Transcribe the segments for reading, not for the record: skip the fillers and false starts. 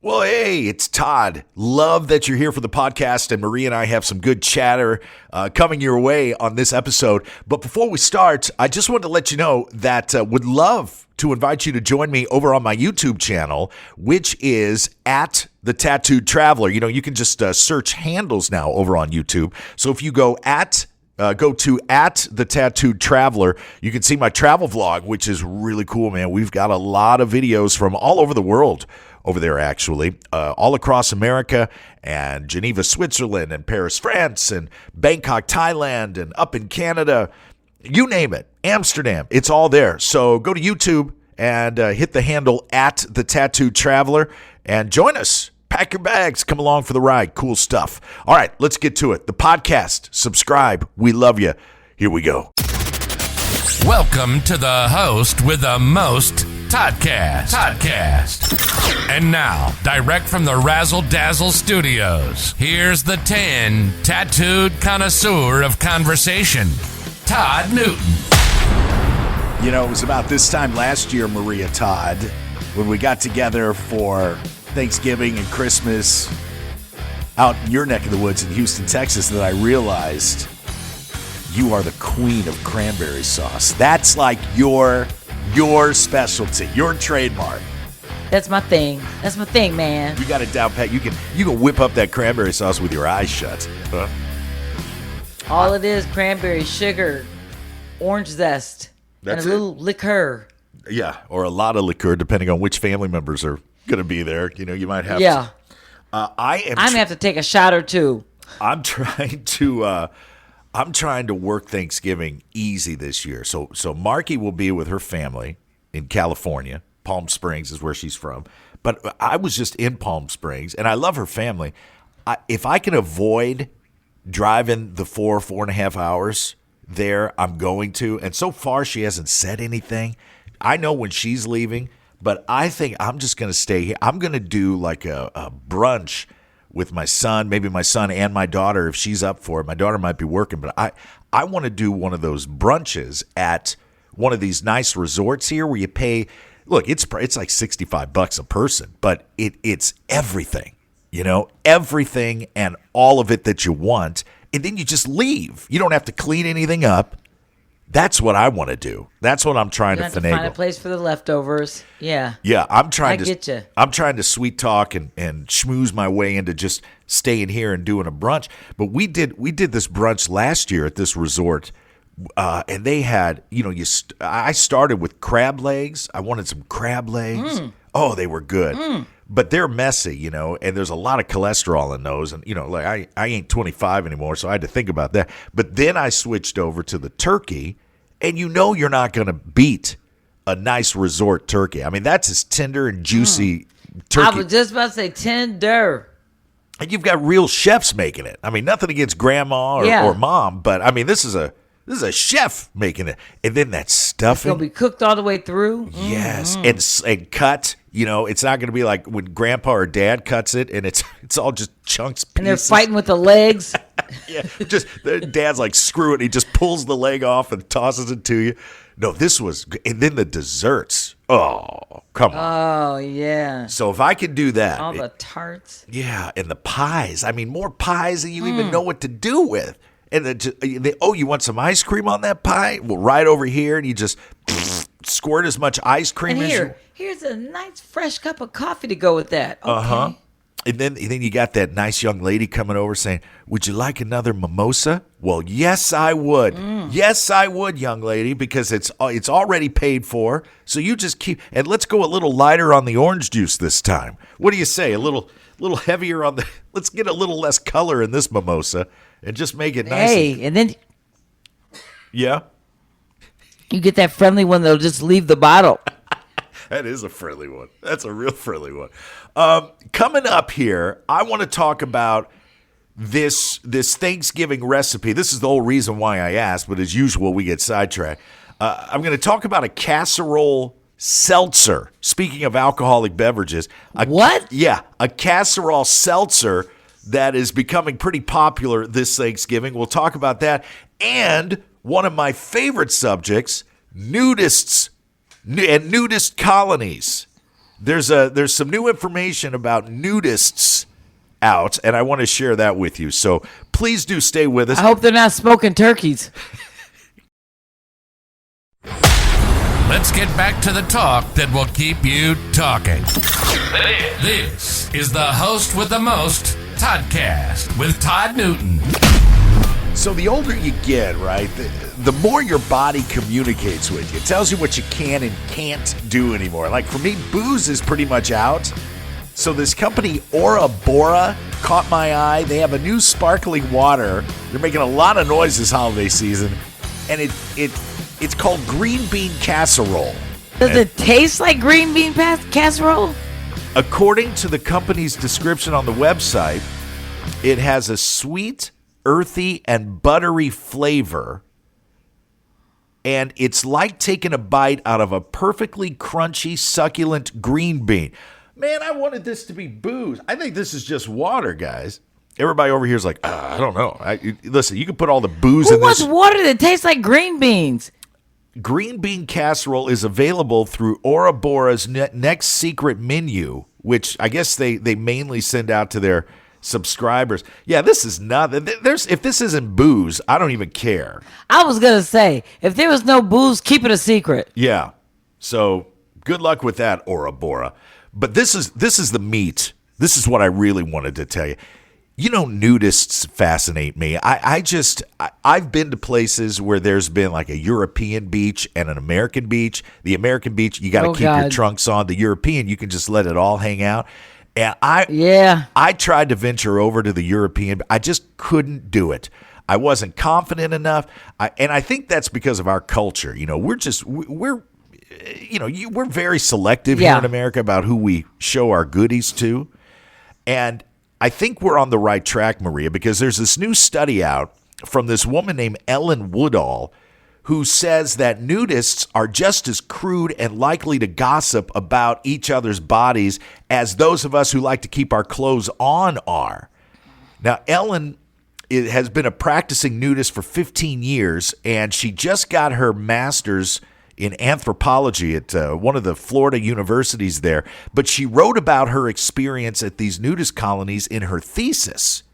Well, hey, it's Todd. Love that you're here for the podcast, and Maria and I have some good chatter coming your way on this episode. But before we start, I just wanted to let you know that would love to invite you to join me over on my YouTube channel, which is at The Tattooed Traveler. You know, you can just search handles now over on YouTube. So if you go to at The Tattooed Traveler, you can see my travel vlog, which is really cool, man. We've got a lot of videos from all over the world over there, actually, all across America and Geneva, Switzerland, and Paris, France, and Bangkok, Thailand, and up in Canada, you name it, Amsterdam, it's all there. So go to YouTube and hit the handle at The Tattooed Traveler and join us. Pack your bags, come along for the ride. Cool stuff. All right, let's get to it. The podcast, subscribe. We love you. Here we go. Welcome to the host with the most, Toddcast. And now, direct from the Razzle Dazzle Studios, here's the tan, tattooed connoisseur of conversation, Todd Newton. You know, it was about this time last year, Maria, Todd, when we got together for Thanksgiving and Christmas out in your neck of the woods in Houston, Texas, that I realized you are the queen of cranberry sauce. That's like your specialty, your trademark. That's my thing. That's my thing, man. You got it down pat. You can whip up that cranberry sauce with your eyes shut. Huh? All it is, cranberry, sugar, orange zest, That's and a little liqueur. Yeah, or a lot of liqueur, depending on which family members are going to be there. You know, you might have. Yeah. I'm gonna have to take a shot or two. I'm trying to work Thanksgiving easy this year. So Marky will be with her family in California. Palm Springs is where she's from. But I was just in Palm Springs, and I love her family. If I can avoid driving the 4.5 hours there, I'm going to. And so far, she hasn't said anything. I know when she's leaving, but I think I'm just going to stay here. I'm going to do like a brunch with my son, maybe my son and my daughter if she's up for it. My daughter might be working, but I want to do one of those brunches at one of these nice resorts here where you pay. Look, it's like $65 a person, but it's everything, you know, everything and all of it that you want, and then you just leave. You don't have to clean anything up. That's what I want to do. That's what I'm trying to finagle. Find a place for the leftovers. Yeah. Yeah, I'm trying I'm trying to sweet talk and schmooze my way into just staying here and doing a brunch. But we did this brunch last year at this resort, and they had, you know, I started with crab legs. I wanted some crab legs. Oh, they were good. But they're messy, you know, and there's a lot of cholesterol in those. And, you know, like I ain't 25 anymore, so I had to think about that. But then I switched over to the turkey, and you know you're not going to beat a nice resort turkey. I mean, that's as tender and juicy turkey. I was just about to say tender. And you've got real chefs making it. I mean, nothing against grandma or mom, but, I mean, this is a chef making it. And then that stuffing. It's going to be cooked all the way through. Yes, and cut. You know, it's not going to be like when grandpa or dad cuts it and it's all just chunks, pieces. And they're fighting with the legs. Yeah, just the dad's like, screw it. He just pulls the leg off and tosses it to you. No, this was, and then the desserts. Oh, come on. Oh, yeah. So if I could do that. All the tarts. Yeah, and the pies. I mean, more pies than you even know what to do with. And you want some ice cream on that pie? Well, right over here, and you just squirt as much ice cream as you. Here's a nice fresh cup of coffee to go with that. Okay. And then you got that nice young lady coming over saying, "Would you like another mimosa?" Well, yes, I would. Yes, I would, young lady, because it's already paid for. So you just keep, and let's go a little lighter on the orange juice this time. What do you say? A little heavier on the. Let's get a little less color in this mimosa and just make it nice. Hey, and then yeah, you get that friendly one that'll just leave the bottle. That is a friendly one. That's a real friendly one. Coming up here, I want to talk about this Thanksgiving recipe. This is the whole reason why I asked, but as usual, we get sidetracked. I'm going to talk about a casserole seltzer. Speaking of alcoholic beverages. What? Yeah, a casserole seltzer that is becoming pretty popular this Thanksgiving. We'll talk about that. And one of my favorite subjects, nudists and nudist colonies. there's some new information about nudists out, and I want to share that with you. So please do stay with us. I hope they're not smoking turkeys. Let's get back to the talk that will keep you talking. This is the host with the most, Toddcast, with Todd Newton. So the older you get, right, the more your body communicates with you. It tells you what you can and can't do anymore. Like for me, booze is pretty much out. So this company, Ora Bora, caught my eye. They have a new sparkling water. They're making a lot of noise this holiday season. And it's called green bean casserole. Does it taste like green bean casserole? According to the company's description on the website, it has a sweet, earthy, and buttery flavor. And it's like taking a bite out of a perfectly crunchy, succulent green bean. Man, I wanted this to be booze. I think this is just water, guys. Everybody over here is like, I don't know. Listen, you can put all the booze in this. Who wants water that tastes like green beans? Green bean casserole is available through Ora Bora's next secret menu, which I guess they mainly send out to their subscribers. Yeah, this is nothing. If this isn't booze, I don't even care. I was going to say, if there was no booze, keep it a secret. Yeah. So good luck with that, Ora Bora. But this is the meat. This is what I really wanted to tell you. You know, nudists fascinate me. I've been to places where there's been like a European beach and an American beach. The American beach, you got to keep your trunks on. The European, you can just let it all hang out. And I tried to venture over to the European. I just couldn't do it. I wasn't confident enough. And I think that's because of our culture. You know, we're very selective here in America about who we show our goodies to. And I think we're on the right track, Maria, because there's this new study out from this woman named Ellen Woodall who says that nudists are just as crude and likely to gossip about each other's bodies as those of us who like to keep our clothes on are. Now, Ellen has been a practicing nudist for 15 years, and she just got her master's in anthropology at one of the Florida universities there. But she wrote about her experience at these nudist colonies in her thesis.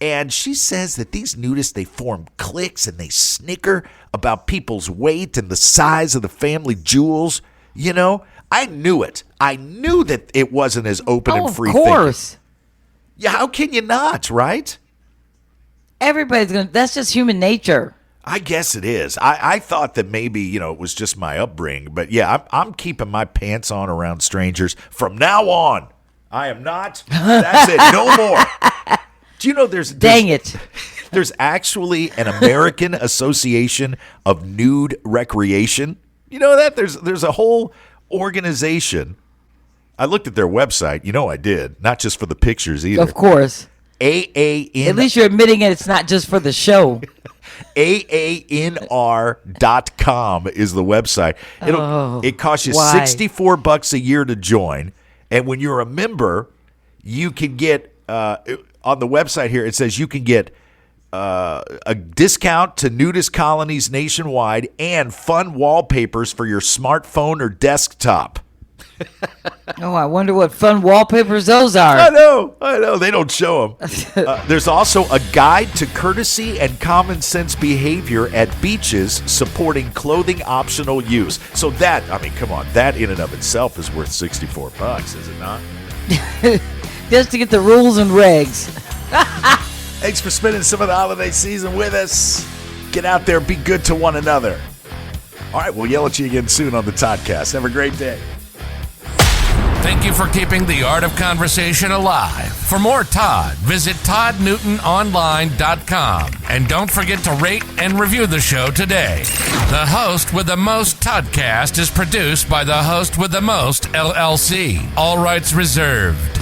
And she says that these nudists, they form cliques and they snicker about people's weight and the size of the family jewels. You know, I knew it. I knew that it wasn't as open and free thinking. Of course. Yeah, how can you not, right? Everybody's going to, that's just human nature. I guess it is. I thought that maybe, you know, it was just my upbringing. But yeah, I'm keeping my pants on around strangers from now on. I am not. That's it. No more. Do you know there's actually an American Association of Nude Recreation? You know that? There's a whole organization. I looked at their website. You know I did. Not just for the pictures either. Of course. AAN. At least you're admitting it's not just for the show. AANR.com is the website. It costs you $64 a year to join. And when you're a member, you can get, on the website here, it says you can get a discount to nudist colonies nationwide and fun wallpapers for your smartphone or desktop. Oh, I wonder what fun wallpapers those are. I know. They don't show them. There's also a guide to courtesy and common sense behavior at beaches supporting clothing optional use. So that, I mean, come on, that in and of itself is worth $64, is it not? Just to get the rules and regs. Thanks for spending some of the holiday season with us. Get out there, be good to one another. All right, we'll yell at you again soon on the Toddcast. Have a great day. Thank you for keeping the art of conversation alive. For more Todd, visit ToddNewtonOnline.com. And don't forget to rate and review the show today. The Host with the Most Toddcast is produced by the Host with the Most, LLC. All rights reserved.